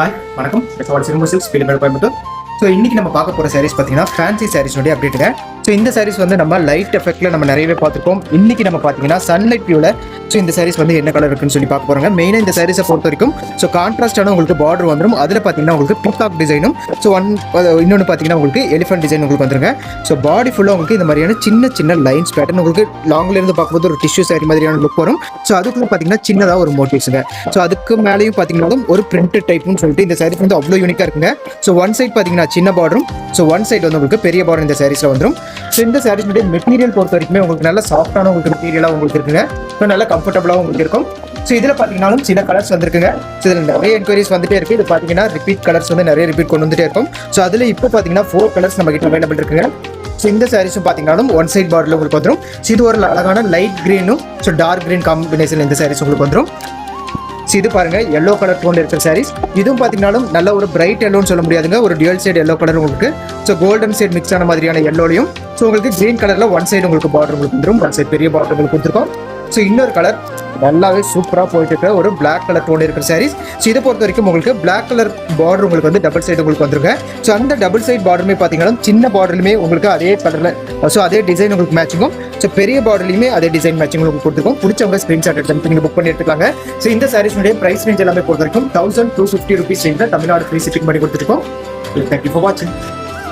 Hi வணக்கம். சிறுமு silks பீலிமேடு Coimbatore. So இன்றைக்கி நம்ம பார்க்க போகிற சாரீஸ் பார்த்தீங்கன்னா ஃபேன்சி சாரீஸ்னுடைய அப்டேட்டுங்க. ஸோ இந்த சாரீஸ் வந்து நம்ம லைட் எஃபெக்ட்டில் நம்ம நிறையவே பார்த்துருக்கோம். இன்றைக்கி நம்ம பார்த்தீங்கன்னா சன்லைட் வியூவில் ஸோ இந்த சாரீஸ் வந்து என்ன கலர் இருக்குன்னு சொல்லி பார்க்க போகிறாங்க. மெயினாக இந்த சாரீஸை பொறுத்த வரைக்கும் ஸோ கான்ட்ராஸ்டான உங்களுக்கு பார்டர் வந்துடும். அதில் பார்த்தீங்கன்னா உங்களுக்கு பீகாக் டிசைனும் ஸோ இன்னொன்று பார்த்தீங்கன்னா உங்களுக்கு எலிஃபென்ட் டிசைன் உங்களுக்கு வந்துருங்க. ஸோ பாடி ஃபுல்லாக உங்களுக்கு இந்த மாதிரியான சின்ன சின்ன லைன்ஸ் பேட்டர்ன் உங்களுக்கு லாங்லேருந்து பார்க்கும்போது ஒரு டிஷ்யூ சாரி மாதிரியான லுக் வரும். ஸோ அதுக்குள்ள பார்த்தீங்கன்னா சின்னதாக ஒரு மோட்டிவ்ஸுங்க. ஸோ அதுக்கு மேலேயும் பார்த்தீங்கன்னாலும் ஒரு பிரிண்டட் டைப்னு சொல்லிட்டு இந்த சாரீஸ் வந்து அவ்வளோ யூனிக்காக இருக்குங்க. ஸோ ஒன் சைட் பார்த்தீங்கன்னா சின்ன பார்டரும் ஸோ ஒன் சைட் வந்து உங்களுக்கு பெரிய பார்டர் இந்த சாரீஸில் வந்துடும். ஸோ இந்த சாரீஸ்னுடைய மெட்டீரியல் பொறுத்த வரைக்குமே உங்களுக்கு நல்ல சாஃப்டான உங்களுக்கு மெட்டீரியலாக உங்களுக்கு இருக்குங்க. ஸோ நல்ல கம்ஃபர்டபுளாக உங்களுக்கு இருக்கும். ஸோ இதில் பார்த்தீங்கன்னாலும் சில கலர்ஸ் வந்துருக்குங்க. ஸோ இதில் நிறைய என்கொயரிஸ் வந்துட்டே இருக்குது. இது பார்த்தீங்கன்னா ரிப்பீட் கலர்ஸ் வந்து நிறைய ரிப்பீட் கொண்டு வந்துட்டே இருக்கும். ஸோ அதில் இப்போ பார்த்தீங்கன்னா 4 கலர்ஸ் நம்ம கிட்ட அவைலபிள் இருக்குங்க. ஸோ இந்த சாரீஸும் பார்த்தீங்கன்னாலும் ஒன் சைட் பார்டரில் உங்களுக்கு வந்துடும். ஸோ இது ஒரு அழகான லைட் க்ரீனும் ஸோ டார்க் க்ரீன் காம்பினேஷன் இந்த சாரீஸ் உங்களுக்கு வந்துடும். ஸோ இது பாருங்க எல்லோ கலர் டோன் இருக்கிற சாரீஸ். இதுவும் பார்த்தீங்கன்னாலும் நல்ல ஒரு பிரைட் எல்லோன்னு சொல்ல முடியாதுங்க. ஒரு டியூவல் சைடு எல்லோ கலர் உங்களுக்கு ஸோ கோல்டன் சைடு மிக்ஸ் ஆன மாதிரியான எல்லோலையும் ஸோ உங்களுக்கு கிரீன் கலரில் ஒன் சைடு உங்களுக்கு பார்டர் உங்களுக்கு வந்துடும். ஒன் சைடு பெரிய பார்டர் உங்களுக்கு கொடுத்துருக்கோம். ஸோ இன்னொரு கலர் நல்லாவே சூப்பராக போயிட்டு இருக்கிற ஒரு பிளாக் கலர் டோன் இருக்கிற சாரீஸ். ஸோ இதை பொறுத்த வரைக்கும் உங்களுக்கு பிளாக் கலர் பார்டர் உங்களுக்கு வந்து டபுள் சைடு உங்களுக்கு வந்துருங்க. ஸோ அந்த டபுள் சைட் பார்டருமே பார்த்தீங்கன்னா சின்ன பார்டர்லையுமே உங்களுக்கு அதே கலரில் ஸோ அதே டிசைன் உங்களுக்கு மேட்சிங்கும். ஸோ பெரிய பார்டர்லையுமே அதே டிசைன் மேட்சிங் உங்களுக்கு கொடுத்துருக்கோம். பிடிச்சவங்க ஸ்க்ரீன்ஷாட் எடுத்து நீங்கள் புக் பண்ணி எடுத்துக்காங்க. ஸோ இந்த சாரீஸ்னுடைய பிரைஸ் ரேஞ்ச் எல்லாமே பொறுத்த வரைக்கும் 1250 ரூபீஸ் ரேஞ்சில் தமிழ்நாடு ஃப்ரீ ஷிப்பிங் பண்ணி கொடுத்துருக்கோம். தேங்க்யூ ஃபார் வாட்சிங்.